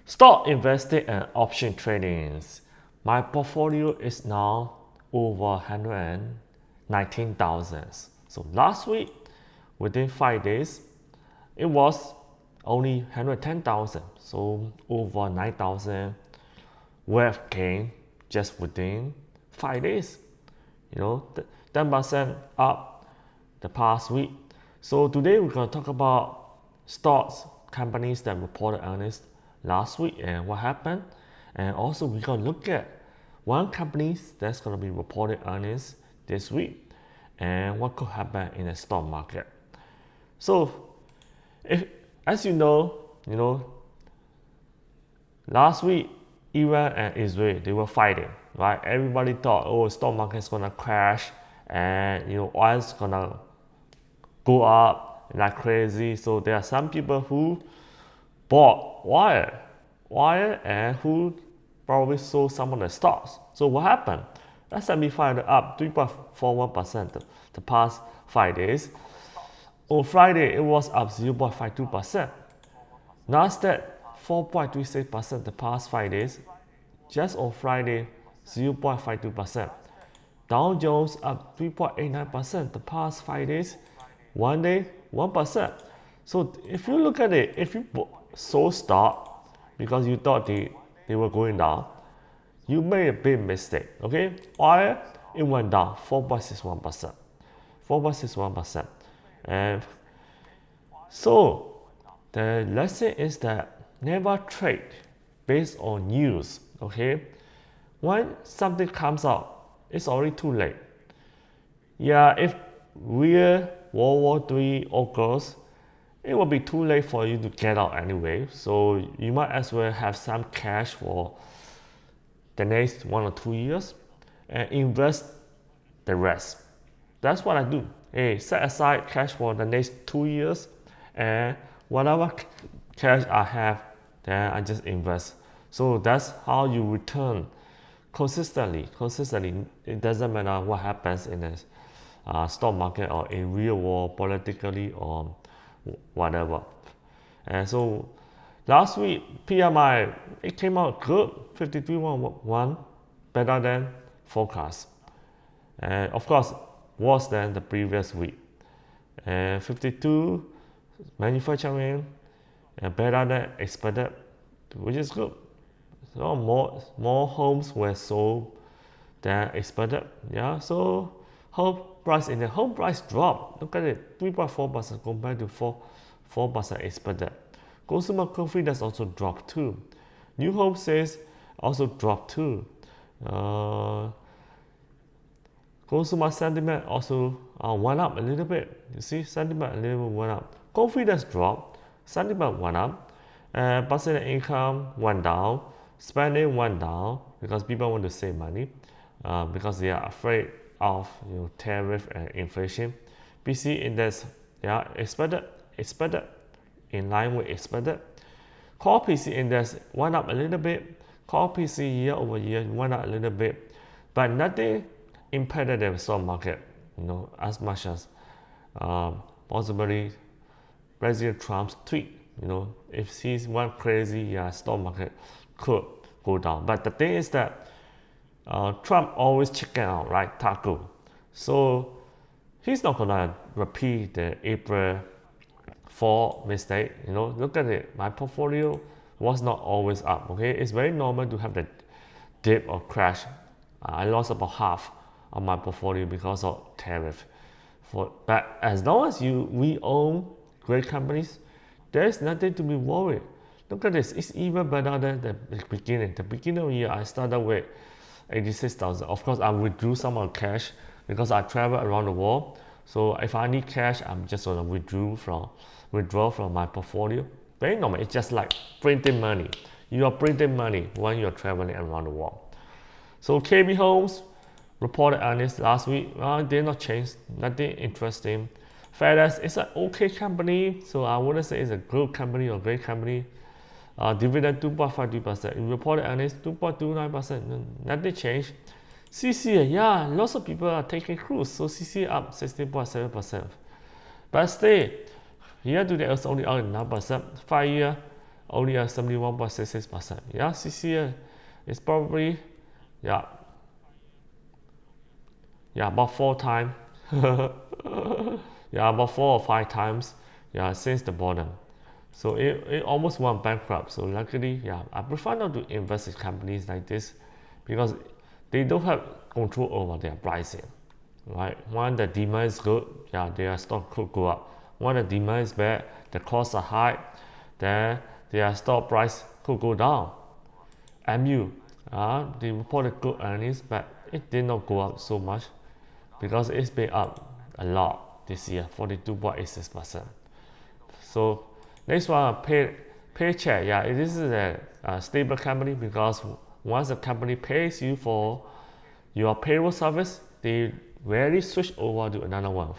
Stock investing and option tradings. My portfolio is now over 119,000. So last week, within 5 days, it was only 110,000. So over 9,000 wealth gain just within 5 days. 10% up the past week. So today we're going to talk about stocks, companies that reported earnings last week and what happened. And also we're going to look at one company that's going to be reported earnings this week and what could happen in the stock market. So as you know, last week Iran and Israel, they were fighting, right? Everybody thought, oh, stock market is going to crash and oil is going to go up like crazy. So there are some people who bought oil and who probably sold some of the stocks. So what happened? S&P 500 up 3.41% the past 5 days. On Friday, it was up 0.52%. Nasdaq 4.36% the past 5 days. Just on Friday, 0.52%. Dow Jones up 3.89% the past 5 days. One day, 1%. So if you look at it, if you sold stock because you thought they were going down, you made a big mistake. Okay, oil, it went down 4.61%. 4.61%. And so the lesson is that never trade based on news. Okay, when something comes out, it's already too late. Yeah, if real World War III occurs, it will be too late for you to get out anyway. So you might as well have some cash for the next 1 or 2 years and invest the rest. That's what I do. Hey, set aside cash for the next 2 years, and whatever cash I have, then I just invest. So that's how you return consistently. It doesn't matter what happens in the stock market or in real world, politically or whatever. And so last week PMI, it came out good, 53.1, better than forecast, and of course worse than the previous week. And 52 manufacturing, and better than expected, which is good. So more homes were sold than expected. Yeah, so home price dropped. Look at it, 3.4% compared to 4% expected. Consumer confidence also dropped too. New home sales also dropped too. Consumer sentiment also went up a little bit. You see, sentiment a little bit went up. Confidence dropped, sentiment went up, and personal income went down, spending went down because people want to save money, because they are afraid of tariff and inflation. PC index, yeah, expected, in line with expected. Core PC index went up a little bit. Core PC year over year went up a little bit, but nothing impacted the stock market, as much as possibly President Trump's tweet. If he's one crazy, yeah, stock market could go down. But the thing is that Trump always chicken out, right? Taco. So he's not gonna repeat the April 4 mistake. Look at it. My portfolio was not always up. Okay, it's very normal to have the dip or crash. I lost about half of my portfolio because of tariff. But as long as we own great companies, there's nothing to be worried. Look at this. It's even better than the beginning. The beginning of the year, I started with 86,000. Of course, I withdrew some of the cash because I travel around the world. So if I need cash, I'm just gonna withdraw from my portfolio. Very normal. It's just like printing money. You are printing money when you're traveling around the world. So KB Homes reported earnings last week. Did not change. Nothing interesting. FedEx is an okay company, so I wouldn't say it's a good company or great company. Dividend 2.53%. Reported earnings 2.29%. Nothing changed. CCA, yeah, lots of people are taking cruise, so CCA up 16.7%. But still, year to date it's only up 9%. 5 year only at 71.66%. Yeah, CCA is probably, yeah, about 4 times. Yeah, about 4 or 5 times. Yeah, since the bottom. So it almost went bankrupt. So luckily, yeah, I prefer not to invest in companies like this because they don't have control over their pricing. Right? When the demand is good, yeah, their stock could go up. When the demand is bad, the costs are high, then their stock price could go down. MU, they reported good earnings, but it did not go up so much because it's been up a lot this year, 42.86%. So next one, paycheck. Yeah, this is a stable company because once the company pays you for your payroll service, they rarely switch over to another one.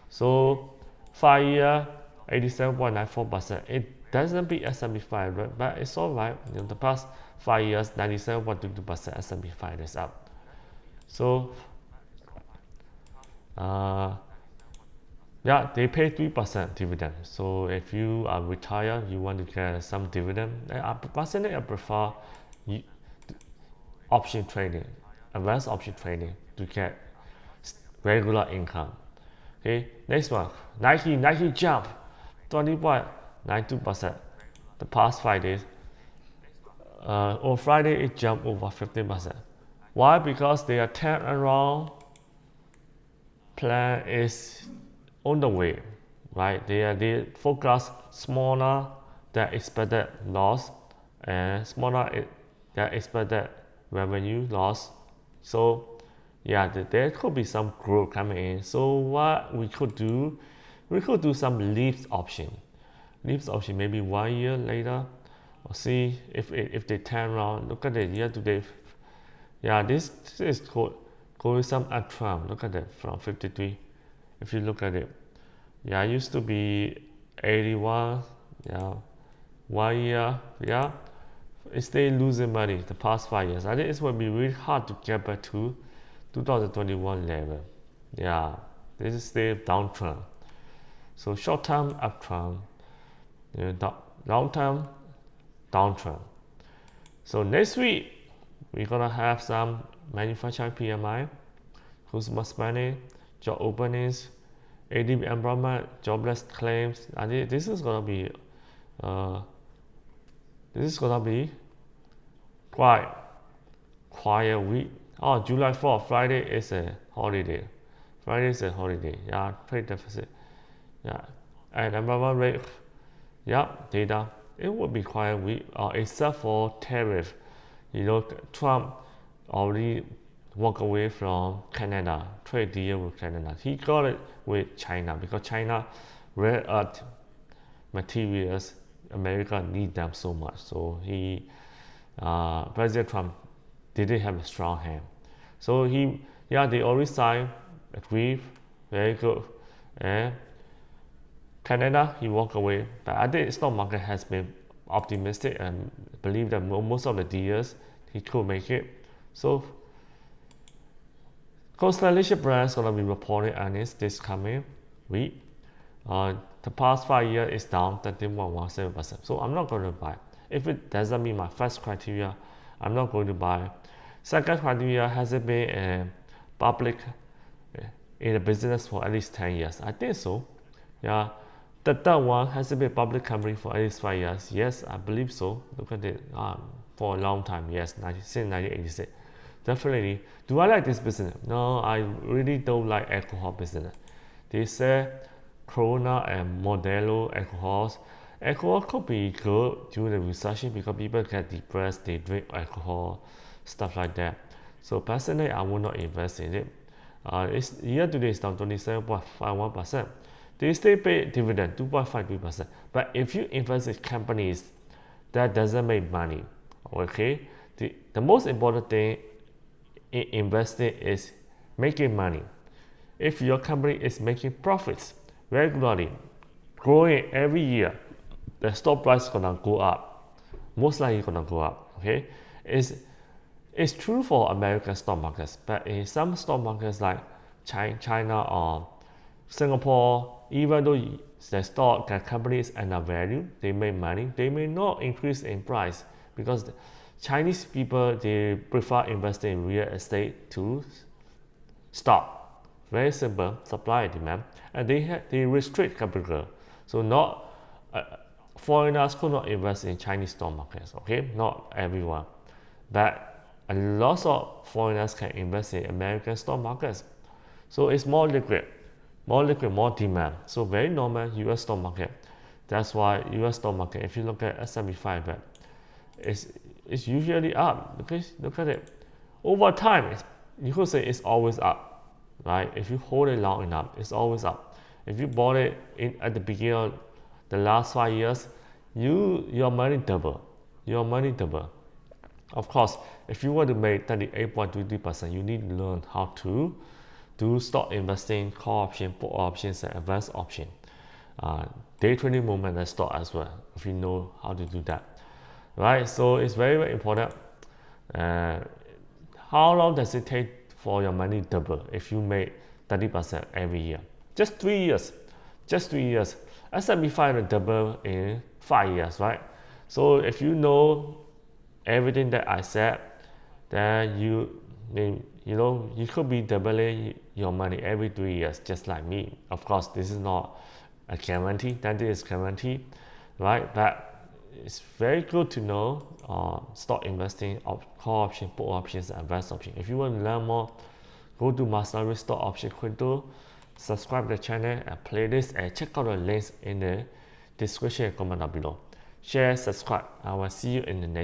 So 5 year, 87.94%. It doesn't beat S&P 500, but it's all right. In the past 5 years, 97.22% S&P 500 is up. So yeah, they pay 3% dividend. So if you are retired, you want to get some dividend. Personally, I prefer option trading, advanced option trading to get regular income. Okay, next one, Nike jump 20.92% the past 5 days. On Friday, it jumped over 15%. Why? Because their turnaround plan is on the way, right? They forecast smaller than expected loss and smaller than expected revenue loss. So yeah, there could be some growth coming in. So what we could do some leaps option. Leaps option maybe 1 year later. Or see if they turn around. Look at the year to date. Yeah, this is going some uptrend. Look at that from 53. If you look at it, yeah, it used to be 81. Yeah, 1 year. Yeah, it stayed losing money the past 5 years. I think it will be really hard to get back to 2021 level. Yeah, this is still downtrend. So short term uptrend, long term downtrend. So next week we're gonna have some manufacturing PMI, consumer spending, job openings, ADP environment, jobless claims. And this is gonna be quite quiet week. Oh, July 4th, Friday is a holiday. Yeah, trade deficit. Yeah, and environment rate. Yeah, data. It would be quiet week, except for tariff. Trump already walked away from Canada, trade deal with Canada. He got it with China because China rare earth materials, America need them so much. So President Trump didn't have a strong hand. So they already signed, agreed, very good. And Canada, he walked away. But I think the stock market has been optimistic and believe that most of the deals he could make it. So Constellation brand is gonna be reporting earnings this coming week. The past 5 years is down 13.17%. So I'm not going to buy. If it doesn't meet my first criteria, I'm not going to buy. Second criteria, has it been a public in the business for at least 10 years? I think so. Yeah. The third one, has it been a public company for at least 5 years? Yes, I believe so. Look at it for a long time. Yes, since 1986. Definitely. Do I like this business? No, I really don't like alcohol business. They say Corona and Modelo alcohols. Alcohol could be good during the recession because people get depressed, they drink alcohol, stuff like that. So personally, I will not invest in it. It's year to date is down 27.51%. They still pay dividend 2.53%. But if you invest in companies that doesn't make money, okay, the most important thing in investing is making money. If your company is making profits regularly, growing every year, the stock price is gonna go up. Most likely gonna go up. Okay, it's true for American stock markets, but in some stock markets like China or Singapore, even though the stock the companies and a value, they make money, they may not increase in price because the Chinese people they prefer investing in real estate to stock. Very simple, supply and demand, and they restrict capital. So not foreigners could not invest in Chinese stock markets. Okay, not everyone, but a lot of foreigners can invest in American stock markets. So it's more liquid, more demand. So very normal US stock market. That's why US stock market, if you look at S&P 500, it's usually up because look at it. Over time, you could say it's always up, right? If you hold it long enough, it's always up. If you bought it at the beginning of the last 5 years, your money double. Your money double. Of course, if you want to make 38.23%, you need to learn how to do stock investing, call option, put options, and advanced option. Day trading movement and stock as well, if you know how to do that. Right, so it's very, very important. How long does it take for your money double if you make 30% every year? Just 3 years. Just 3 years. S&P 500 double in 5 years, right? So if you know everything that I said, then you could be doubling your money every 3 years, just like me. Of course, this is not a guarantee. That is guarantee, right? But it's very good to know stock investing, call option, put options, and advanced option. If you want to learn more, go to Mastery Stock Option Crypto, subscribe to the channel and playlist, and check out the links in the description and comment down below. Share, subscribe. I will see you in the next